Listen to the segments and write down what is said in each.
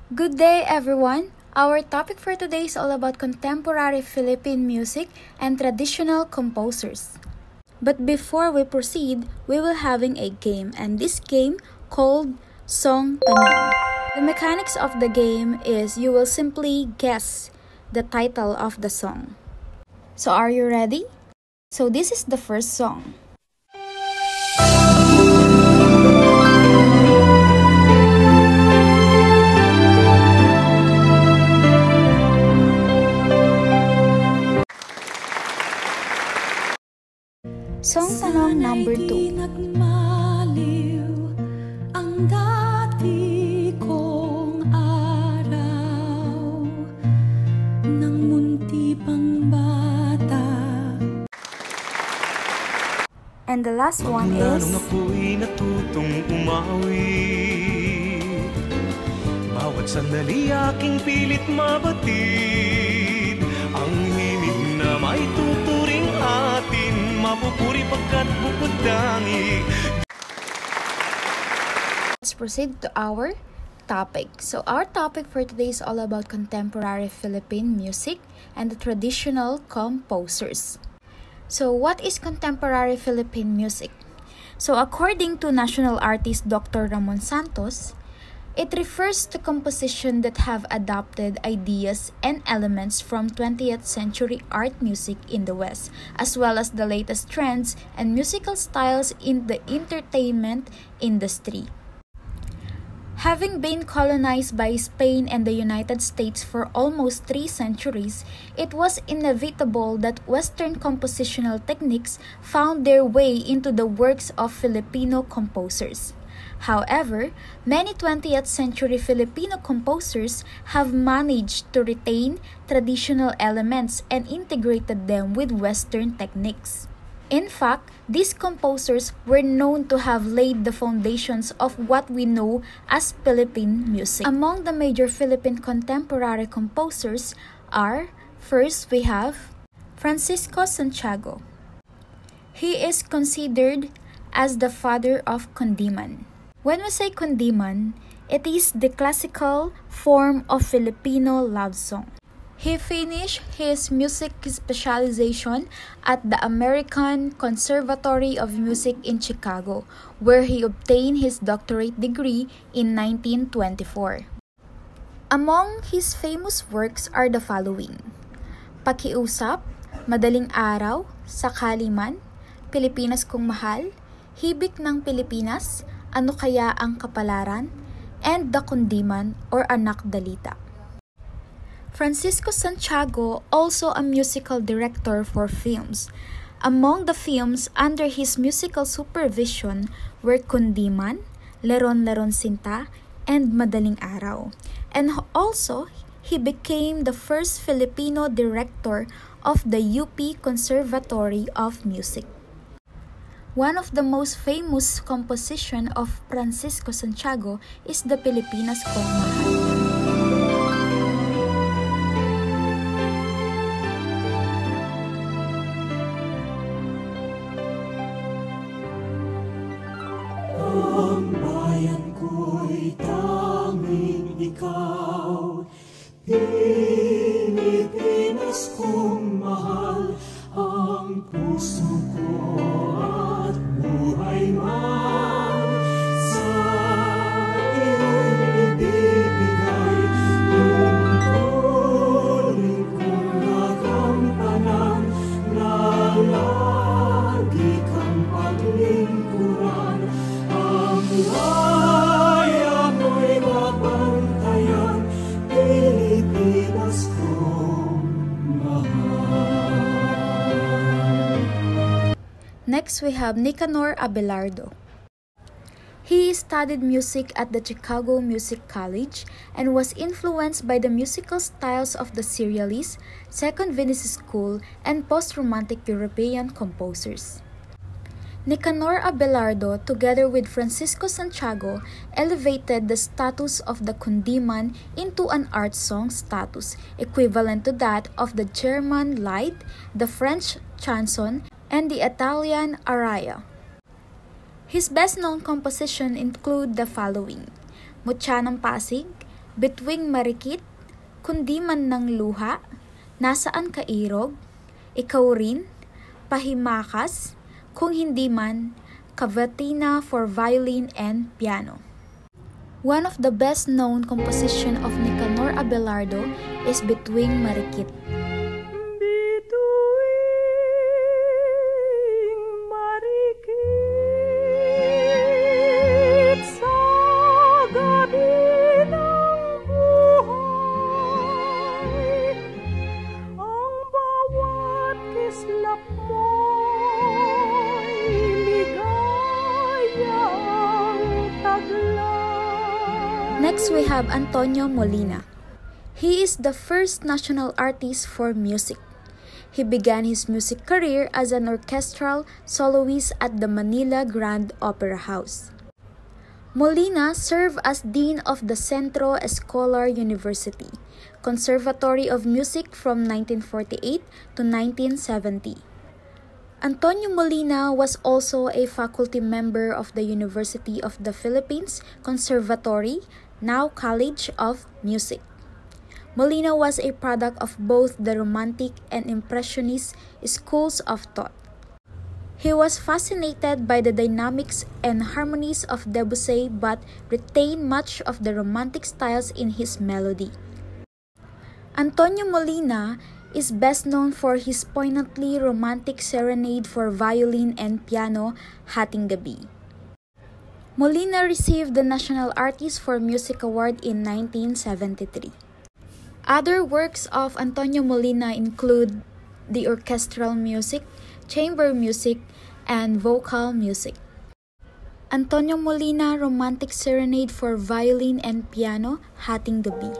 Good day, everyone! Our topic for today is all about contemporary Philippine music and traditional composers. But before we proceed, we will having a game, and this game called Song Tanong. The mechanics of the game is you will simply guess the title of the song. So are you ready? So this is the first song. Song Tanong number 2. Ang dati kong araw ng munti pang bata. And the last one is Nung ako'y natutong umawi, bawat sandali aking pilit mabatid. Ang himig na may tuturing atin, mapupuri pagkat bukod tangi. Let's proceed to our topic. So our topic for today is all about contemporary Philippine music and the traditional composers. So what is contemporary Philippine music? So according to national artist Dr. Ramon Santos, it refers to composition that have adopted ideas and elements from 20th century art music in the West, as well as the latest trends and musical styles in the entertainment industry. Having been colonized by Spain and the United States for almost 3 centuries, it was inevitable that Western compositional techniques found their way into the works of Filipino composers. However, many 20th century Filipino composers have managed to retain traditional elements and integrated them with Western techniques. In fact, these composers were known to have laid the foundations of what we know as Philippine music. Among the major Philippine contemporary composers are, first we have Francisco Santiago. He is considered as the father of Kundiman. When we say Kundiman, it is the classical form of Filipino love song. He finished his music specialization at the American Conservatory of Music in Chicago, where he obtained his doctorate degree in 1924. Among his famous works are the following: Pakiusap, Madaling Araw, Sakali Man, Pilipinas Kong Mahal, Hibik ng Pilipinas, Ano Kaya ang Kapalaran, and The Kundiman or Anak Dalita. Francisco Santiago, also a musical director for films. Among the films under his musical supervision were Kundiman, Leron-Leron Sinta, and Madaling Araw. And also, he became the first Filipino director of the UP Conservatory of Music. One of the most famous composition of Francisco Santiago is the Pilipinas Kong Mahal. Ang bayan ko'y tanging ikaw, Pilipinas kong mahal, ang puso ko at buhay man sa iyo'y ibibigay. Tungkulin kong nagampanan na lagi kang paglingkuran. Ang laya mo'y babantayan, Pilipinas kong mahal. Next, we have Nicanor Abelardo. He studied music at the Chicago Music College and was influenced by the musical styles of the Serialist, Second Venice School, and post-Romantic European composers. Nicanor Abelardo, together with Francisco Santiago, elevated the status of the Kundiman into an art song status, equivalent to that of the German Lied, the French chanson, and the Italian aria. His best-known compositions include the following: Mutya ng Pasig, Bituing marikit, kundi man ng luha, nasaan ka irog, ikaw rin, pahimakas, kung hindi man, cavatina for violin and piano. One of the best-known composition of Nicanor Abelardo is Bituing Marikit. Next, we have Antonio Molina. He is the first national artist for music. He began his music career as an orchestral soloist at the Manila Grand Opera House. Molina served as Dean of the Centro Escolar University, Conservatory of Music from 1948 to 1970. Antonio Molina was also a faculty member of the University of the Philippines Conservatory, now College of Music. Molina was a product of both the Romantic and Impressionist schools of thought. He was fascinated by the dynamics and harmonies of Debussy but retained much of the Romantic styles in his melody. Antonio Molina is best known for his poignantly romantic serenade for violin and piano, Hating Gabi. Molina received the National Artist for Music Award in 1973. Other works of Antonio Molina include the orchestral music, chamber music, and vocal music. Antonio Molina Romantic Serenade for Violin and Piano, Hating Gabi.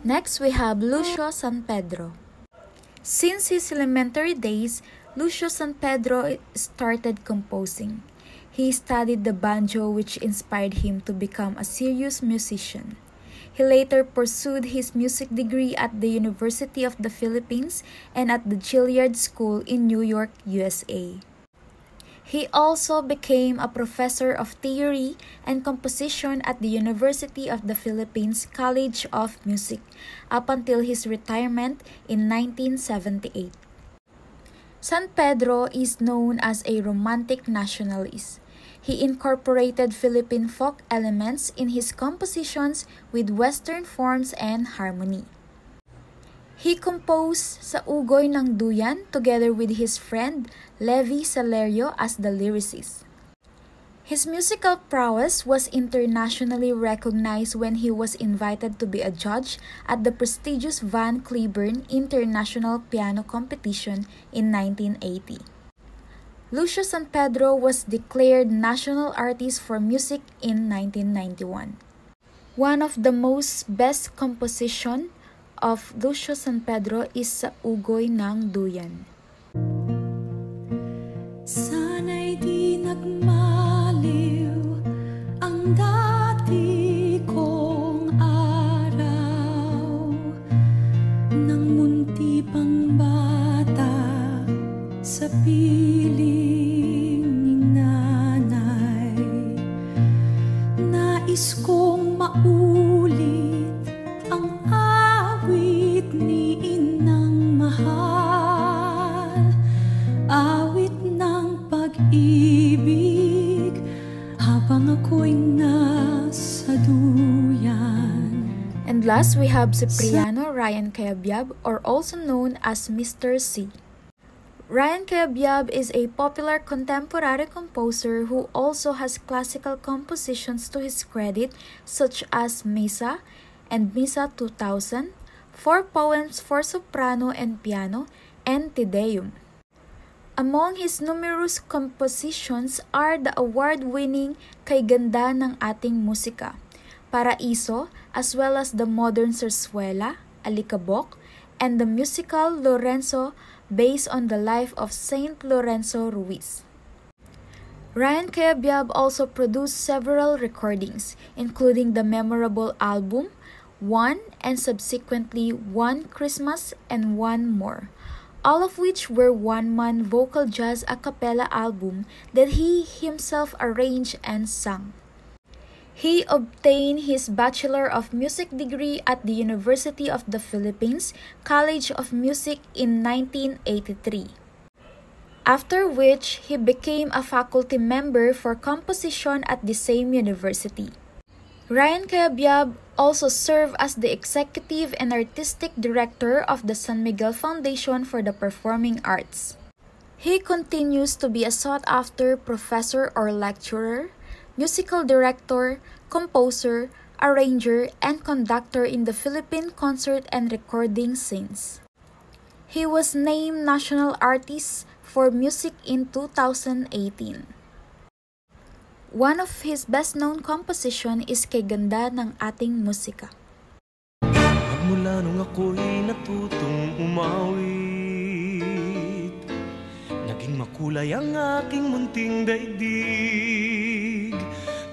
Next, we have Lucio San Pedro. Since his elementary days, Lucio San Pedro started composing. He studied the banjo, which inspired him to become a serious musician. He later pursued his music degree at the University of the Philippines and at the Juilliard School in New York, USA. He also became a professor of theory and composition at the University of the Philippines College of Music up until his retirement in 1978. San Pedro is known as a romantic nationalist. He incorporated Philippine folk elements in his compositions with Western forms and harmony. He composed Sa Ugoy ng Duyan together with his friend Levi Salerio as the lyricist. His musical prowess was internationally recognized when he was invited to be a judge at the prestigious Van Cliburn International Piano Competition in 1980. Lucio San Pedro was declared National Artist for Music in 1991. One of the most best composition of Lucio San Pedro is Sa Ugoy ng Duyan. Sana'y di nagmaliw ang dati kong araw nang munti pang bata sa piling ni nanay. Nais kong maulit ang awit ni inang mahal, awit ng pag-ibig habang ako'y nasa duyan. And last, we have Cipriano Ryan Cayabyab, or also known as Mr. C. Ryan Cayabyab is a popular contemporary composer who also has classical compositions to his credit, such as Misa and Misa 2000, 4 poems for soprano and piano, and Te Deum. Among his numerous compositions are the award-winning Kay Ganda ng Ating Musika, Paraiso, as well as the modern Zarzuela, Alikabok, and the musical Lorenzo based on the life of Saint Lorenzo Ruiz. Ryan Cayabyab also produced several recordings, including the memorable album One and subsequently One Christmas and One More, all of which were one-man vocal jazz a cappella album that he himself arranged and sang. He obtained his Bachelor of Music degree at the University of the Philippines College of Music in 1983, after which he became a faculty member for composition at the same university. Ryan Cayabyab also served as the executive and artistic director of the San Miguel Foundation for the Performing Arts. He continues to be a sought-after professor or lecturer, musical director, composer, arranger, and conductor in the Philippine concert and recording scenes. He was named National Artist for Music in 2018. One of his best-known composition is Kay Ganda ng Ating Musika. Magmula nung ako'y natutong umawit, naging makulay ang aking munting daigdig.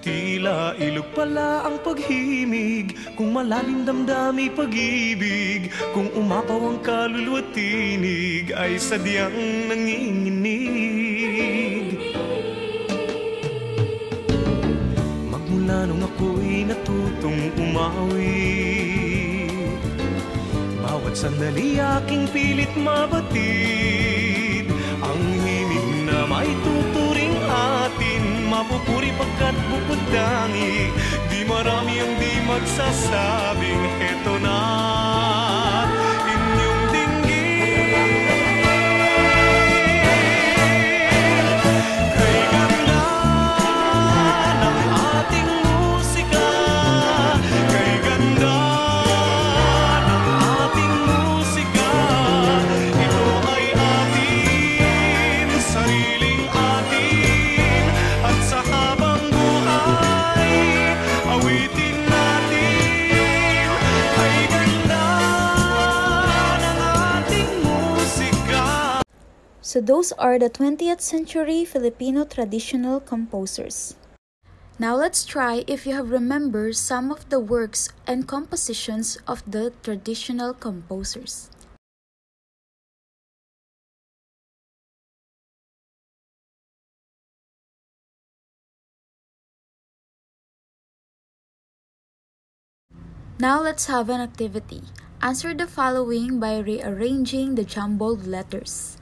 Tila ilog pala ang paghimig, kung malalim damdami pag-ibig, kung umapaw ang kaluluwa tinig, ay sadyang nanginginig. Magmula nung ako'y natutong umawit, bawat sandali aking pilit mabatid, ang himig na may tuturing atin, mapupuri pagkat bukod dangi, di marami ang di magsasabing eto na inyong dinggin. Kay ganda ng ating musika, kay ganda ng ating musika, ito ay atin, sariling atin, at sa habang buhay, awitin natin. Kay ganda ng ating musika. So those are the 20th century Filipino traditional composers. Now let's try if you have remembered some of the works and compositions of the traditional composers. Now let's have an activity. Answer the following by rearranging the jumbled letters.